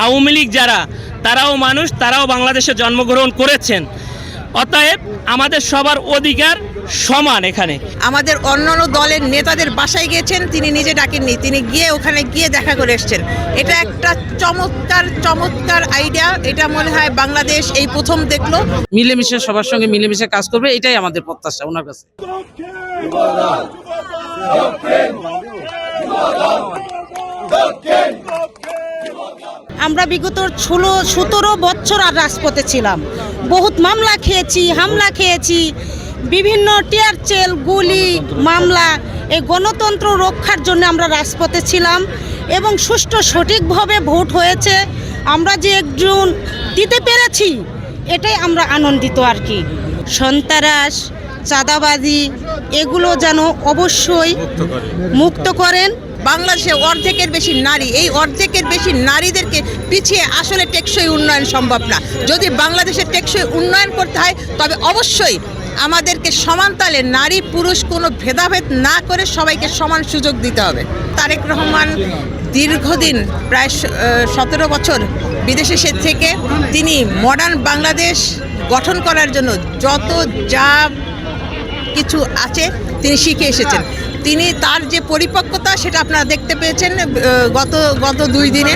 আওয়ামী লীগ যারা, তারাও মানুষ, তারাও বাংলাদেশে জন্মগ্রহণ করেছেন। অতএব আমাদের সবার অধিকার সমান। এখানে আমাদের অন্যান্য দলের নেতাদের বাসায় গিয়েছেন, তিনি নিজে ডাকেননি, তিনি গিয়ে ওখানে গিয়ে দেখা করে এসছেন। এটা একটা চমৎকার চমৎকার আইডিয়া। এটা মনে হয় বাংলাদেশ এই প্রথম দেখলো। মিলেমিশে সবার সঙ্গে মিলেমিশে কাজ করবে, এটাই আমাদের প্রত্যাশা ওনার কাছে। আমরা বিগত 17 বছর আর রাজপথে ছিলাম, বহুত মামলা খেয়েছি, হামলা খেয়েছি, বিভিন্ন টিয়ার চেল, গুলি, মামলা। এই গণতন্ত্র রক্ষার জন্য আমরা রাজপথে ছিলাম এবং সুষ্ঠু সঠিকভাবে ভোট হয়েছে। আমরা যে একজন দিতে পেরেছি, এটাই আমরা আনন্দিত আর কি। সন্ত্রাস, চাঁদাবাজি এগুলো যেন অবশ্যই মুক্ত করেন। বাংলাদেশে অর্ধেকের বেশি নারী, এই অর্ধেকের বেশি নারীদেরকে পিছিয়ে আসলে টেকসই উন্নয়ন সম্ভব না। যদি বাংলাদেশের টেকসই উন্নয়ন করতে হয় তবে অবশ্যই আমাদেরকে সমান তালে নারী পুরুষ কোনো ভেদাভেদ না করে সবাইকে সমান সুযোগ দিতে হবে। তারেক রহমান দীর্ঘদিন প্রায় 17 বছর বিদেশে থেকে তিনি মডার্ন বাংলাদেশ গঠন করার জন্য যত যা কিছু আছে তিনি শিখে এসেছেন। তিনি তার যে পরিপক্কতা সেটা আপনারা দেখতে পেয়েছেন গত 2 দিনে।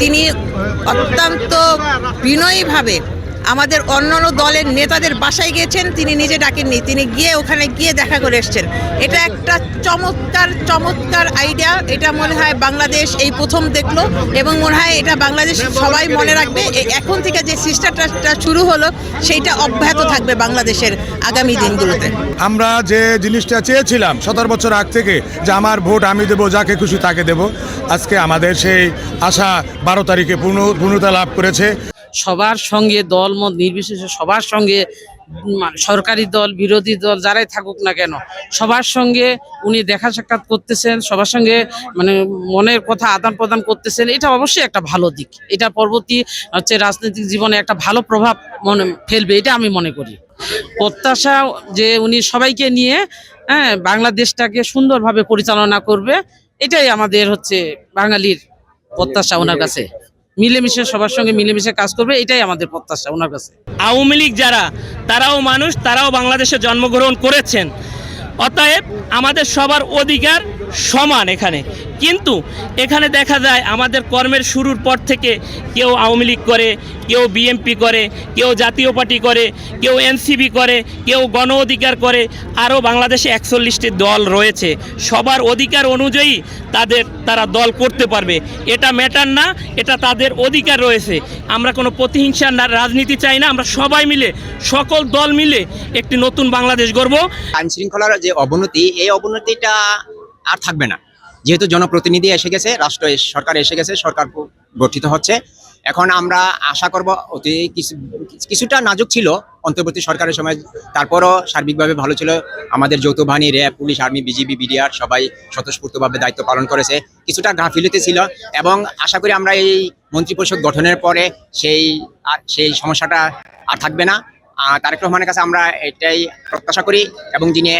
তিনি অত্যন্ত বিনয়ীভাবে আমাদের অন্যান্য দলের নেতাদের বাসায় গিয়েছেন, তিনি নিজে ডাকেননি, তিনি গিয়ে ওখানে গিয়ে দেখা করে এসছেন। এটা একটা চমৎকার চমৎকার আইডিয়া। এটা মনে হয় বাংলাদেশ এই প্রথম দেখলো এবং মনে হয় এটা বাংলাদেশ সবাই মনে রাখবে। এখন থেকে যে সিস্টেমটা শুরু হলো সেইটা অব্যাহত থাকবে বাংলাদেশের আগামী দিনগুলোতে। আমরা যে জিনিসটা চেয়েছিলাম 17 বছর আগ থেকে, যে আমার ভোট আমি দেবো, যাকে খুশি তাকে দেব, আজকে আমাদের সেই আশা 12 তারিখে পূর্ণতা লাভ করেছে। সবার সঙ্গে দলমত নির্বিশেষে সবার সঙ্গে, সরকারি দল বিরোধী দল যারাই থাকুক না কেন, সবার সঙ্গে উনি দেখা সাক্ষাৎ করতেছেন, সবার সঙ্গে মানে মনের কথা আদান প্রদান করতেছেন। এটা অবশ্যই একটা ভালো দিক। এটা পরবর্তী রাজনৈতিক জীবনে একটা ভালো প্রভাব ফেলবে, এটা আমি মনে করি। প্রত্যাশা যে উনি সবাইকে নিয়ে বাংলাদেশটাকে সুন্দরভাবে পরিচালনা করবে, এটাই আমাদের বাঙালির প্রত্যাশা ওনার কাছে। মিলেমিশে সবার সঙ্গে মিলেমিশে কাজ করবে, এটাই আমাদের প্রত্যাশা ওনার কাছে। আওয়ামী লীগ যারা, তারাও মানুষ, তারাও বাংলাদেশে জন্মগ্রহণ করেছেন। অতএব আমাদের সবার অধিকার সমান। এখানে কিন্তু এখানে দেখা যায় আমাদের কর্মের শুরুর পর থেকে কেউ আওয়ামী লীগ করে, কেউ বিএনপি করে, কেউ জাতীয় পার্টি করে, কেউ এনসিপি করে, কেউ গণ অধিকার করে, আরও বাংলাদেশে 41টি দল রয়েছে। সবার অধিকার অনুযায়ী তারা দল করতে পারবে। এটা ম্যাটার না, এটা তাদের অধিকার রয়েছে। আমরা কোনো প্রতিহিংসার রাজনীতি চাই না। আমরা সবাই মিলে, সকল দল মিলে একটি নতুন বাংলাদেশ গড়ব। আইন শৃঙ্খলার যে অবনতি, এই অবনতিটা আর থাকবে না। যেহেতু জনপ্রতিনিধি এসে গেছে, সরকার এসে গেছে, সরকার গঠিত হচ্ছে। এখন আমরা আশা করব, অতি কিছুটা নাজুক ছিল অন্তর্বর্তী সরকারের সময়, তারপরও সার্বিকভাবে ভালো ছিল। আমাদের যৌথ বাহিনী, RAB, police, army, BGB, BDR সবাই স্বতঃস্ফূর্তভাবে দায়িত্ব পালন করেছে। কিছুটা গাফিলতি ছিল এবং আশা করি আমরা এই মন্ত্রিপরিষদ গঠনের পরে সেই সমস্যাটা আর থাকবে না। তারেক রহমানের কাছে আমরা এটাই প্রত্যাশা করি এবং যিনি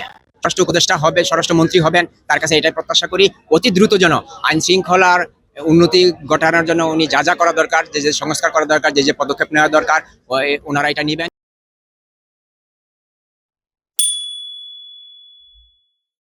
স্বরাষ্ট্র উপদেষ্টা হবে, স্বরাষ্ট্রমন্ত্রী হবেন, তার কাছে এটাই প্রত্যাশা করি অতি দ্রুত যেন আইন শৃঙ্খলার উন্নতি ঘটানোর জন্য উনি যা যা করা দরকার, যে সংস্কার করা দরকার, যে পদক্ষেপ নেওয়া দরকার, ওনারা এটা নেবেন।